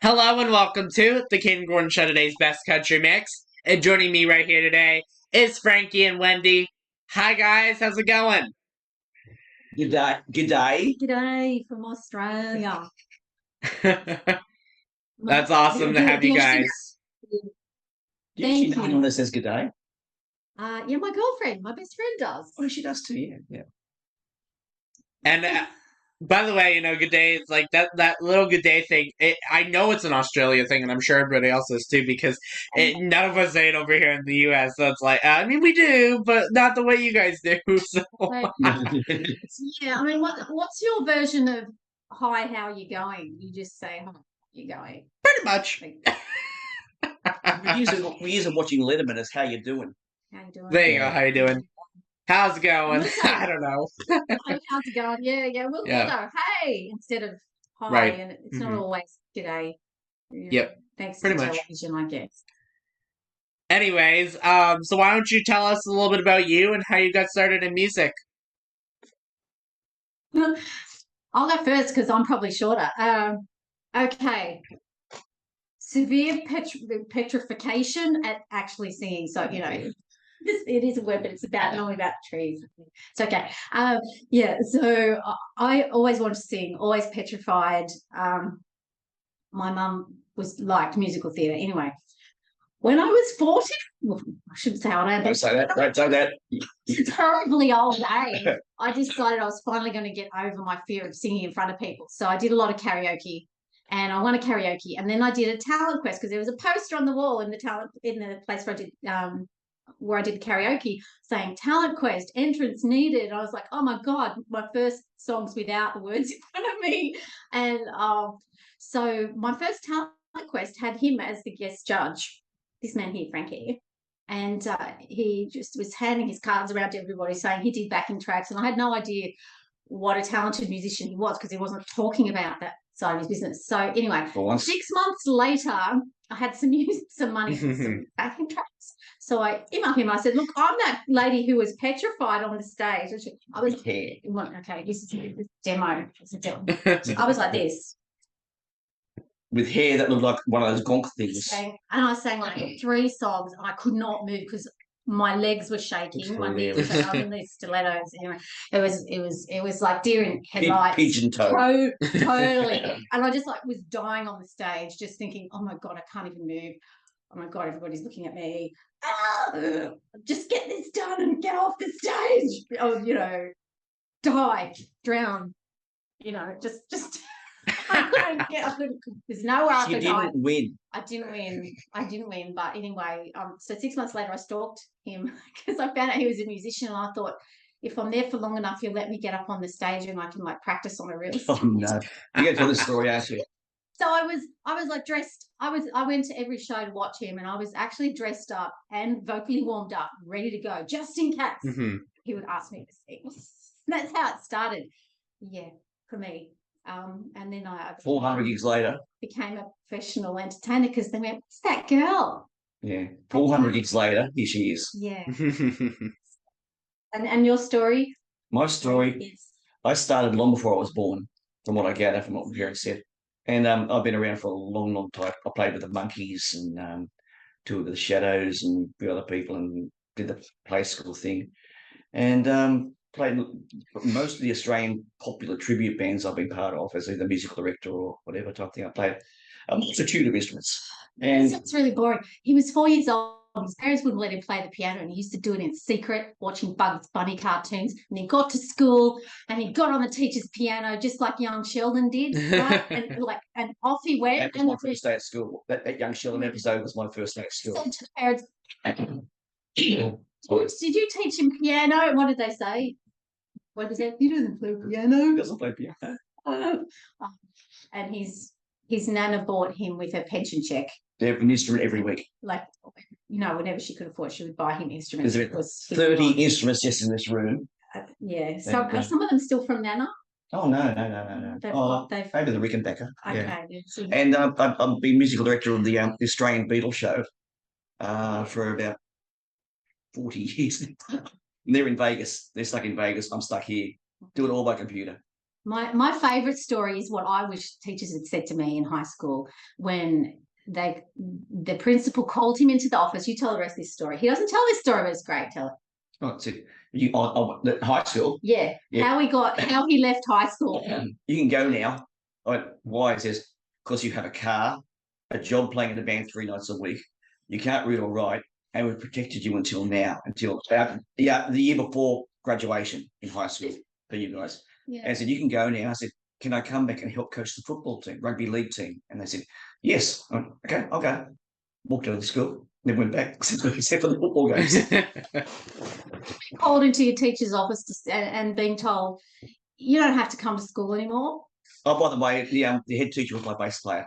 Hello and welcome to the Kayden Show, today's best country mix. And joining me right here today is Franky and Wendy. Hi guys, how's it going? Good day. Good day. G'day from Australia. That's awesome to have you guys. Do you actually know anyone that says good day? Yeah, my girlfriend, my best friend does. Oh, she does too. Yeah. And by the way, good day. It's like that little good day thing. I know it's an Australia thing, and I'm sure everybody else is too, because none of us say it over here in the U.S. So it's like, I mean, we do, but not the way you guys do. So. Yeah, I mean, what's your version of hi? How are you going? You just say hi. How are you going? Pretty much. we use it watching Letterman as how you doing. How you doing? There you go. How you doing? How's it going? I don't know. How's it going? Yeah. We'll go, hey, instead of hi. Right. And it's not always g'day. Yep. Thanks pretty to much. television, I guess. Anyways, so why don't you tell us a little bit about you and how you got started in music? I'll go first because I'm probably shorter. Okay. Severe petrification at actually singing. So, it is a word, but it's not about trees. It's okay. So I always wanted to sing, always petrified. My mum liked musical theatre. Anyway, when I was 40, well, I shouldn't say old age. Don't say that. Don't say that. Terribly old age. I decided I was finally going to get over my fear of singing in front of people. So I did a lot of karaoke. And I won a karaoke, and then I did a talent quest because there was a poster on the wall in the place where I did karaoke saying talent quest entrance needed. I was like, oh my god, my first song's without the words in front of me, and so my first talent quest had him as the guest judge. This man here, Franky, and he just was handing his cards around to everybody, saying he did backing tracks, and I had no idea what a talented musician he was because he wasn't talking about that side of his business. So anyway, 6 months later, I had some money for some backing tracks. So I emailed him. I said, "Look, I'm that lady who was petrified on the stage." I was okay. This is a demo. It's a demo. I was like this with hair that looked like one of those gonk things. And I sang like 3 songs, and I could not move because my legs were shaking, my knees were shaking. I'm in these stilettos. Anyway, it was like deer in headlights. Pigeon toe. Totally. And I just was dying on the stage, just thinking, oh my God, I can't even move. Oh my God, everybody's looking at me. Just get this done and get off the stage. Oh, die, drown. Just I couldn't. There's no way I could. You didn't win. I didn't win. But anyway, so 6 months later, I stalked him because I found out he was a musician, and I thought, if I'm there for long enough, he'll let me get up on the stage and I can practice on a real stage. Oh no! You got to tell this story, actually. So I was dressed. I went to every show to watch him, and I was actually dressed up and vocally warmed up, ready to go, just in case he would ask me to sing. That's how it started. Yeah, for me. And then I 400 gigs later became a professional entertainer because they went, "What's that girl?" Yeah, 400 gigs later, here she is. Yeah. And your story? My story is, I started long before I was born, from what I gather from what Gary said. And I've been around for a long, long time. I played with the Monkeys and toured with the Shadows and a few other people and did the play school thing. And played most of the Australian popular tribute bands I've been part of as either musical director or whatever type thing. I played a multitude of instruments. And it's really boring. He was 4 years old. His parents wouldn't let him play the piano, and he used to do it in secret, watching Bugs Bunny cartoons. And he got to school, and he got on the teacher's piano, just like young Sheldon did, right? and off he went. That was my first day at school. That young Sheldon episode was my first day at school. Said to the parents, did you teach him piano? And what did they say? What is it? He doesn't play piano. He doesn't play piano. And his nana bought him with her pension check. They have an instrument every week. Whenever she could afford, she would buy him instruments. There's 30 instruments just in this room. Yeah. So are some of them still from Nana? Oh, no. Maybe the Rickenbacker. Okay. Yeah. And I've been musical director of the Australian Beatles show for about 40 years. They're in Vegas. They're stuck in Vegas. I'm stuck here. Do it all by computer. My favourite story is what I wish teachers had said to me in high school when the principal called him into the office. You tell the rest of this story. He doesn't tell this story, but it's great. Tell it. Oh, so you on high school? Yeah. How he left high school. You can go now. Why? It says because you have a car, a job playing in a band 3 nights a week. You can't read or write, and we've protected you until now, until the year before graduation in high school for you guys. Yeah. And I said, you can go now. I said, can I come back and help coach the football team, rugby league team? And they said, yes. I went, okay, I'll go. Walked out of the school, then went back, except for the football games. Called into your teacher's office and being told, you don't have to come to school anymore. Oh, by the way, the head teacher was my bass player.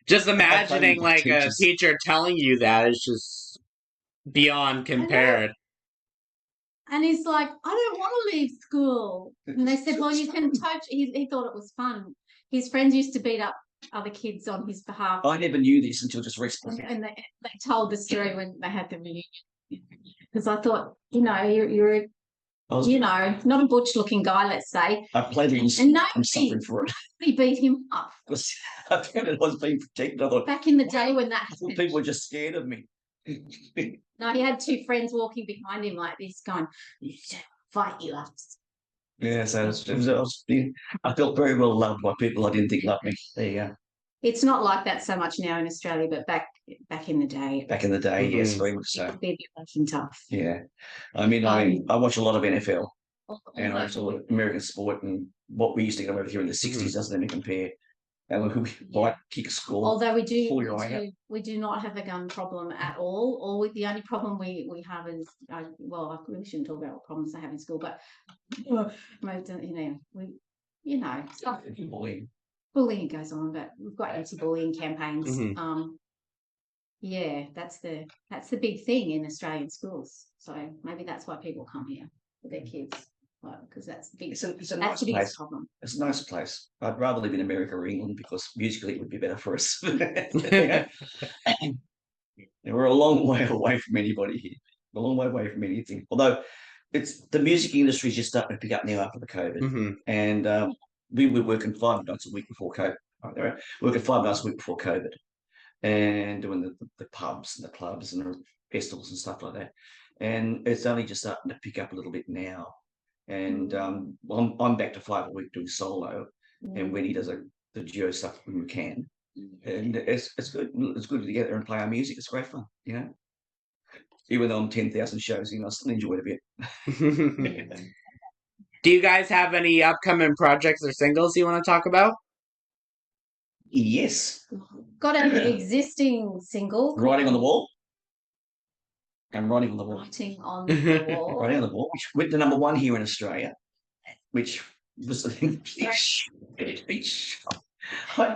Just imagining like a teacher telling you that is just beyond compared. And he's like, I don't want to leave school. And they said, well, you can coach. He thought it was fun. His friends used to beat up other kids on his behalf. I never knew this until just recently. And they told the story when they had the reunion. Because I thought, you're not a butch-looking guy, let's say. I played it and I'm suffering for it. He beat him up. Because I found it was being protected. I thought, back in the day when that happened. People were just scared of me. No, he had 2 friends walking behind him like this, going, "You should fight you after." Yeah, so I felt very well loved by people I didn't think loved me. There you go. It's not like that so much now in Australia, but back in the day. Back in the day, yes, very much so. It could be a bit rough and tough. Yeah, I mean, I watch a lot of NFL, and I saw American sport, and what we used to get over here in the '60s doesn't even compare. And we might kick a score. Although we do not have a gun problem at all. The only problem we have is, I really shouldn't talk about what problems they have in school, but bullying goes on, but we've got anti-bullying campaigns. That's the big thing in Australian schools. So maybe that's why people come here with their kids. Because that's the biggest, it's a nice place. Problem. It's a nice place. I'd rather live in America or England because musically it would be better for us. We're a long way away from anybody here. A long way away from anything. Although the music industry is just starting to pick up now after the COVID. And we were working 5 nights a week before COVID. Working 5 nights a week before COVID, and doing the pubs and the clubs and the festivals and stuff like that. And it's only just starting to pick up a little bit now. And I'm back to 5 a week doing solo, and Wendy does the duo stuff when we can, and it's good. It's good to get there and play our music. It's great fun, Even though I'm 10,000 shows, I still enjoy it a bit. Do you guys have any upcoming projects or singles you want to talk about? Yes. Got an existing single. Writing on the Wall. I'm writing on the wall. Writing on the wall. Writing on the wall, which went to #1 here in Australia, which was I've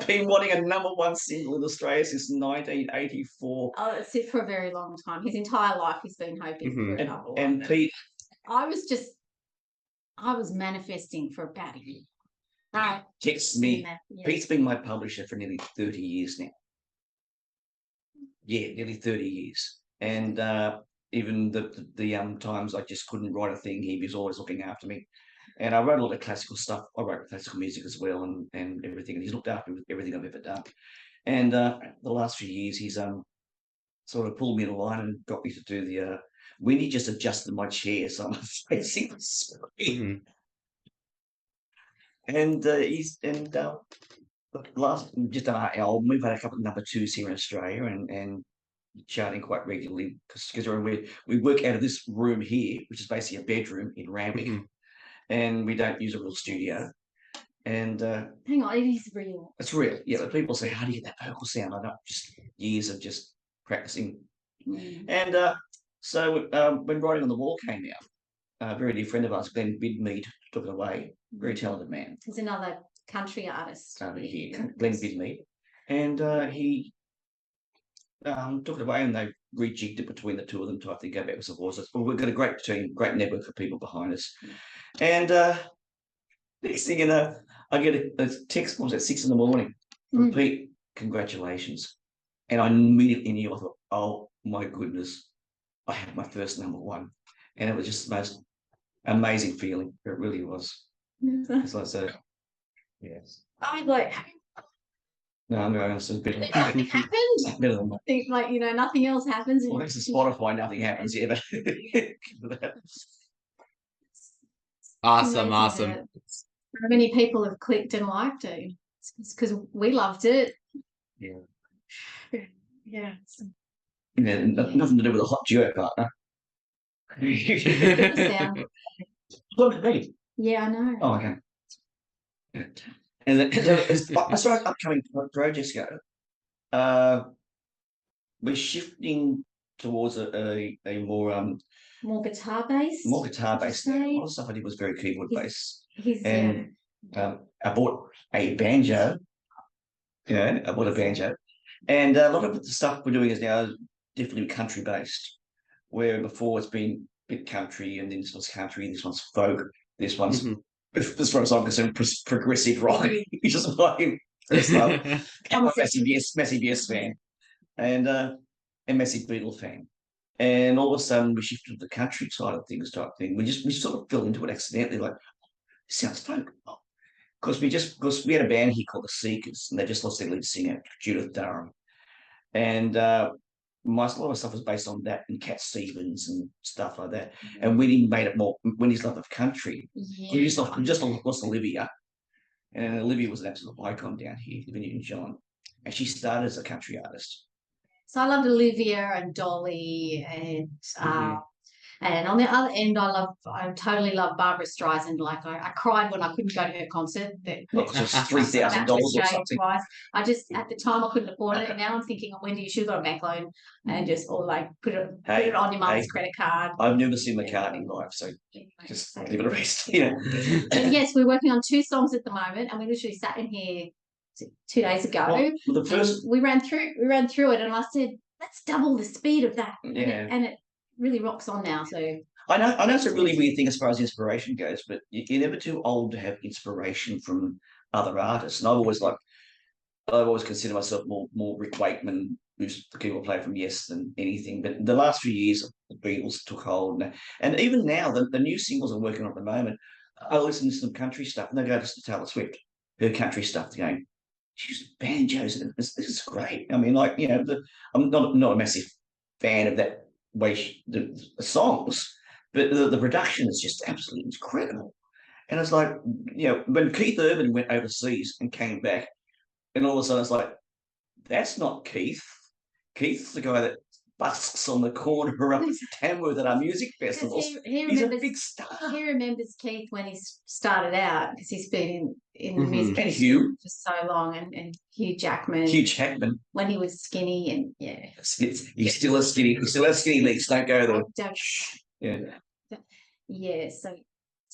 been wanting a #1 single in Australia since 1984. Oh, that's it for a very long time. His entire life he's been hoping for a #1. And Pete, I was manifesting for about a year. Texts me. Yeah. Pete's been my publisher for nearly 30 years now. Yeah, nearly 30 years. And even the times I just couldn't write a thing, he was always looking after me. And I wrote a lot of classical stuff. I wrote classical music as well, and everything. And he's looked after me with everything I've ever done. And the last few years, he's sort of pulled me in a line and got me to do the. Wendy just adjusted my chair, so I'm facing the screen. And last just an album, we've had a couple of #2s here in Australia, and charting quite regularly because we work out of this room here, which is basically a bedroom in Randwick, and we don't use a real studio. And hang on, it is real. It's real, yeah. But people say, "How do you get that vocal sound?" I don't. Just years of just practicing. And so when Writing on the Wall came out, a very dear friend of ours, Glenn Bidmead, took it away. Very talented man. He's another country artist. Glenn Bidmead, and he. Took it away, and they rejigged it between the two of them to, I think, go back with some voices. But we've got a great team, great network of people behind us. And next thing you know, I get a text at 6 a.m. from Pete, congratulations. And I immediately knew, I thought, oh my goodness, I have my first #1. And it was just the most amazing feeling. It really was. As I said, yes. I like No, I'm going to bit nothing happened. better than that. Think like nothing else happens. Well, thanks to Spotify, nothing happens here, but Awesome, Amazing awesome. that so many people have clicked and liked it. It's because we loved it. yeah. Yeah. Yeah, nothing to do with a hot duo partner. Sound. Look at me. Yeah, I know. Oh, okay. And then, as far as upcoming projects go, we're shifting towards a More guitar based. more guitar based. A say? lot of stuff I did was very keyboard based, He's and I bought a banjo. Yeah, I bought a banjo, and a lot of the stuff we're doing is now definitely country based. Where before it's been a bit country, and then this one's country, this one's folk, this one's, Mhm. as far as I'm concerned, progressive rock. Which is my first love. I'm a massive Yes fan, and massive Beatle fan. And all of a sudden, we shifted to the country side of things, type thing. We sort of fell into it accidentally, like this sounds folk. Because we had a band here called the Seekers, and they just lost their lead singer Judith Durham, and my a lot of stuff was based on that and Cat Stevens and stuff like that. And Wendy made it more. Wendy's love of country. yeah. We just lost Olivia, and Olivia was an absolute icon down here, living in John, and she started as a country artist. So I loved Olivia and Dolly and on the other end, I totally love Barbara Streisand. Like I cried when I couldn't go to her concert. Well, just $3,000 or something. Twice. I just at the time I couldn't afford it. Now I'm thinking, Wendy, you should have got a bank loan and just or like put it on your mum's credit card. I've never seen McCartney live, so just give it a rest. You know. But yes, we're working on 2 songs at the moment, and we literally sat in here 2 days ago. Well, the first we ran through it, and I said, let's double the speed of that. Yeah. And it really rocks on now. So I know it's a really weird thing as far as inspiration goes, but you're never too old to have inspiration from other artists. And I've always considered myself more Rick Wakeman, who's the keyboard player from Yes, than anything. But the last few years, the Beatles took hold, and even now, the new singles I'm working on at the moment, I listen to some country stuff, and they go to Taylor Swift, her country stuff, going, she's banjos, and this is great. I mean, like I'm not a massive fan of that way the songs. But the production is just absolutely incredible. And it's like, when Keith Urban went overseas and came back, and all of a sudden it's like, that's not Keith. Keith's the guy that busks on the corner of Tamworth at our music festivals. He's a big star. He remembers Keith when he started out because he's been in the music And industry Hugh. for so long, and Hugh Jackman. Hugh Jackman. When he was skinny, and yeah. He still has skinny legs. Don't go there. Don't. Yeah. Yeah, so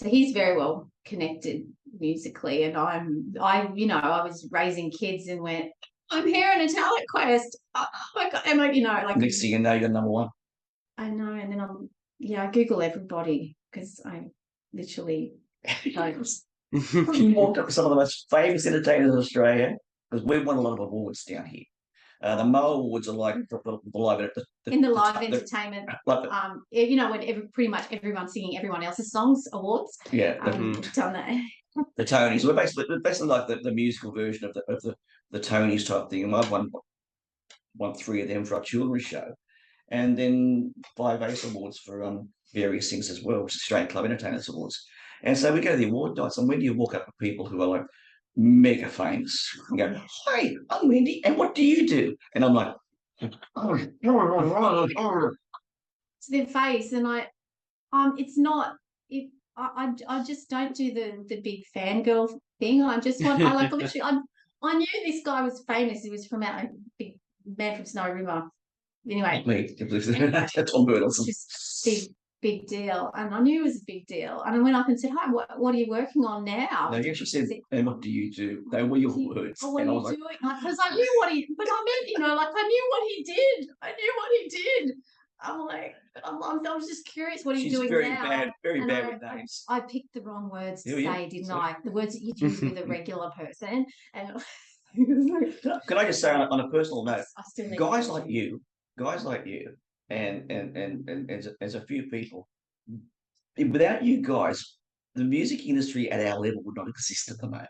he's very well connected musically, and I was raising kids and went, I'm hearing a talent quest. Oh my god, am I, like next thing you know, you're number one. I know, and then I Google everybody because I literally don't. She walked up to some of the most famous entertainers in Australia because we've won a lot of awards down here. The Mo Awards are like the live in the live entertainment. When pretty much everyone's singing everyone else's songs awards. Yeah, done that. The Tonys. We're basically like the musical version of the Tonys type thing. And I've won 3 of them for our children's show, and then 5 ACE awards for various things as well, which is Australian Club Entertainers Awards. And so we go to the award nights, and when you walk up to people who are like mega famous and go, hi, I'm Wendy, and what do you do? And I'm like, to their face, and it's not it. I just don't do the big fangirl thing. I like literally. I knew this guy was famous. He was from a big man from Snowy River. Anyway, Tom Burleson. Just big deal, and I knew it was a big deal. And I went up and said, "Hi, what are you working on now?" No, you actually said, "And what do you do?" They were your words. Oh, what are you doing? Because I knew what he, but I meant, I knew what he did. I knew what he did. I'm like, I was just curious what he's doing now. Very bad with names. I picked the wrong words to say, didn't I? The words that you'd use with a regular person. And can I just say on a personal note, guys like you, and there's a few people without you guys, the music industry at our level would not exist at the moment.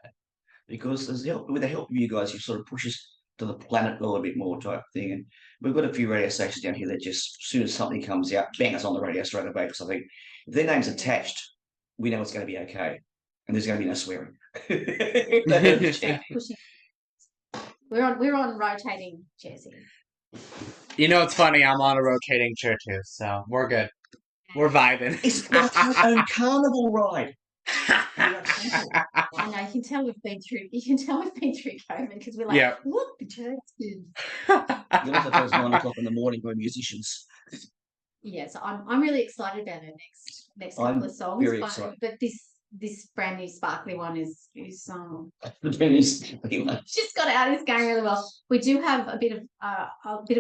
Because with the help of you guys, you sort of push us to the planet a little bit more type thing. And we've got a few radio stations down here that just, as soon as something comes out, bang, it's on the radio straight away. Because I think if their name's attached, we know it's going to be okay. And there's going to be no swearing. We're on rotating chairs here. You know, it's funny. I'm on a rotating chair too, so we're good. We're vibing. It's like our own carnival ride. I know you can tell we've been through. You can tell we've been through COVID because we're like, Yeah. look, the church is. You look at those 9 o'clock in the morning, we're musicians. Yeah, so I'm really excited about our next couple of songs. Very excited. But this brand new sparkly one is It's just got out. It's going really well. We do have a bit of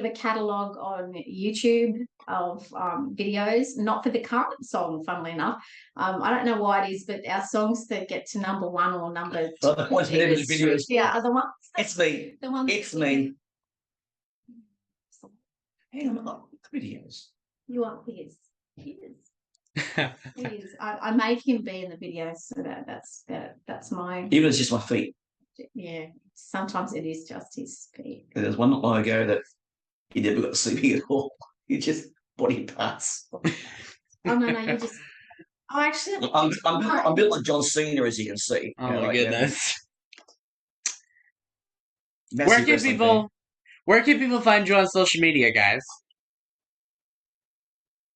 a catalogue on YouTube of videos, not for the current song, funnily enough. I don't know why it is, but our songs that get to number 1 or number 2, the ones that never do videos. yeah, are the ones. It's me. The ones. It's me. Hang on, the videos. You are his. He is. I make him be in the video, so that's my. Even if it's just my feet. Yeah, sometimes it is just his feet. There's one not long ago that he never got to see me at all. He just body parts. Oh no, you just. Oh, actually, I'm built like John Cena, as you can see. Oh my goodness. Massive Where can people find you on social media, guys?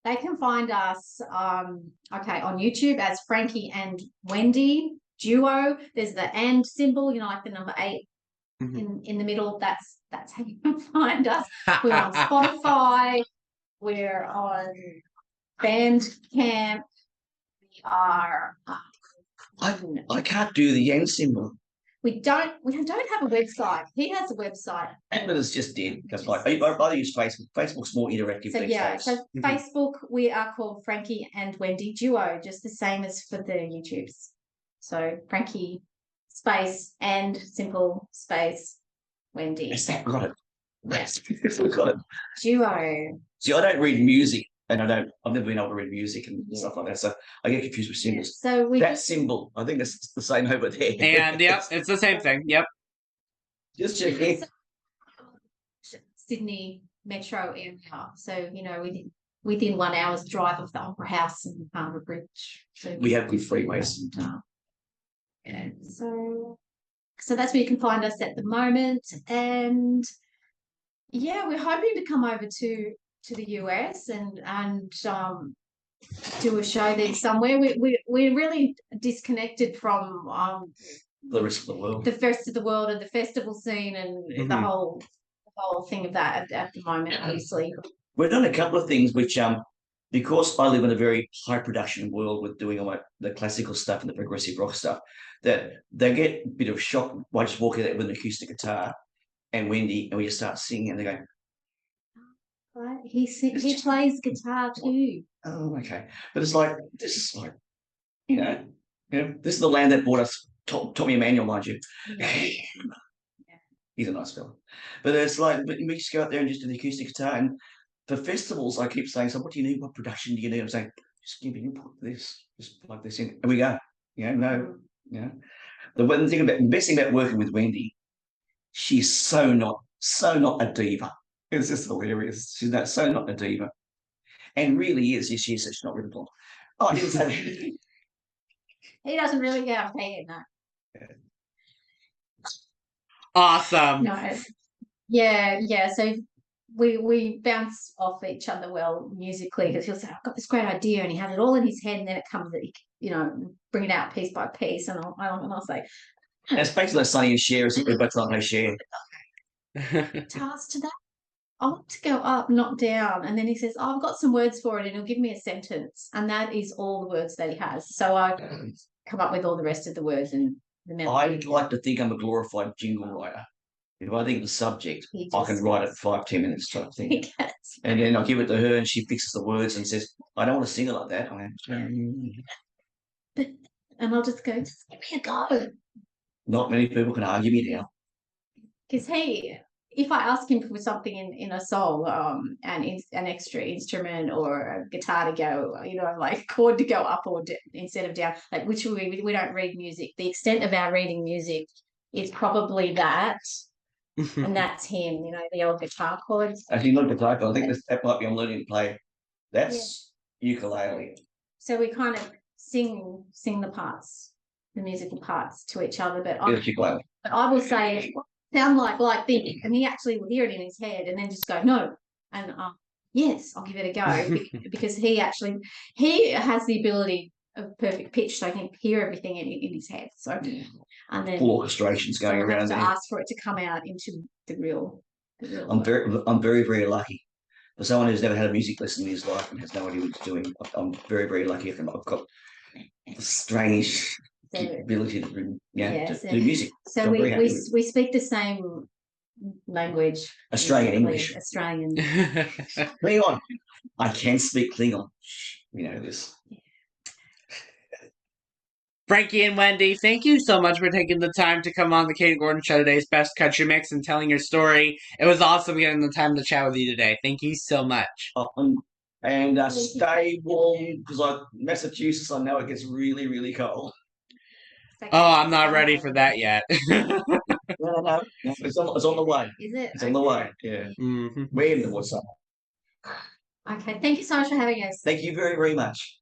They can find us, on YouTube as Franky and Wendy duo. There's the and symbol, like the number 8 in the middle. That's how you can find us. We're on Spotify. We're on Bandcamp. We are. I can't do the yen symbol. We don't have a website. He has a website. But it's just dead. That's like I rather use Facebook. Facebook's more interactive. So these yeah, days. so Facebook we are called Franky and Wendy duo, just the same as for the YouTubes. So Franky space and simple space Wendy. Is that got it? Yes, got it. Duo. See, I don't read music, and I've never been able to read music and stuff like that. So I get confused with symbols. Yeah. So that symbol, I think that's the same over there. And yep, it's the same thing. Yep. Just checking. Sydney metro area. So within 1 hour's drive of the Opera House and Harbour Bridge. So we have good freeways. Yeah. So that's where you can find us at the moment. And yeah, we're hoping to come over to the US and do a show there somewhere. We're really disconnected from the rest of the world. The rest of the world and the festival scene and the whole thing of that at the moment, obviously. We've done a couple of things which because I live in a very high production world with doing all the classical stuff and the progressive rock stuff, that they get a bit of shock by just walking out with an acoustic guitar and Wendy, and we just start singing, and they go, right. He plays guitar too. Oh, okay. But it's like, this is like, this is the land that brought us Tommy Emmanuel, mind you. Yeah. He's a nice fella. But it's like, but we just go out there and just do the acoustic guitar. And for festivals, I keep saying, so what do you need? What production do you need? I'm saying, just give me input this, just plug this in. And we go, The best thing about working with Wendy, she's so not a diva. It's just hilarious. She's so not a diva. And really is, she is, she's not really blonde. Oh, I didn't say that. He doesn't really get up hair, no. Yeah. Awesome. No. Yeah. So we bounce off each other well musically because he'll say, I've got this great idea, and he has it all in his head, and then it comes that bring it out piece by piece, and I'll say, it's basically like Sonny and Cher, isn't it? We're both like no Cher. Task to that. I want to go up, not down. And then he says, I've got some words for it, and he'll give me a sentence. And that is all the words that he has. So I come up with all the rest of the words and the melody. I'd like to think I'm a glorified jingle writer. If I think of the subject, I can write it 5-10 minutes type thing. And then I'll give it to her, and she fixes the words and says, I don't want to sing it like that. And I'll just go, just give me a go. Not many people can argue me now. Because he if I ask him for something in a song, an extra instrument or a guitar to go, like chord to go up or instead of down, like which we don't read music. The extent of our reading music is probably that, and that's him. The old guitar chords. Actually, not guitar chord. I think that might be I'm learning to play. That's ukulele. So we kind of sing the parts, the musical parts to each other. But Ukulele. I will say, sound like this, and he actually will hear it in his head, and then just go no, and yes, I'll give it a go because he has the ability of perfect pitch, so he can hear everything in his head. So and then full orchestrations going around have to there. ask for it to come out into the real. I'm very, very lucky. For someone who's never had a music lesson in his life and has no idea what he's doing, I'm very, very lucky. I've got a strange ability to do music. So we speak the same language. Australian English. Australian. Klingon. I can speak Klingon. This. Franky and Wendy, thank you so much for taking the time to come on the Kayden Gordon Show today's Best Country Mix and telling your story. It was awesome getting the time to chat with you today. Thank you so much. And stay warm because Massachusetts, I know it gets really, really cold. Oh, I'm not ready for that yet. No. It's on the way. Is it? It's on the way, yeah. Mm-hmm. We're in the summer. Okay, thank you so much for having us. Thank you very, very much.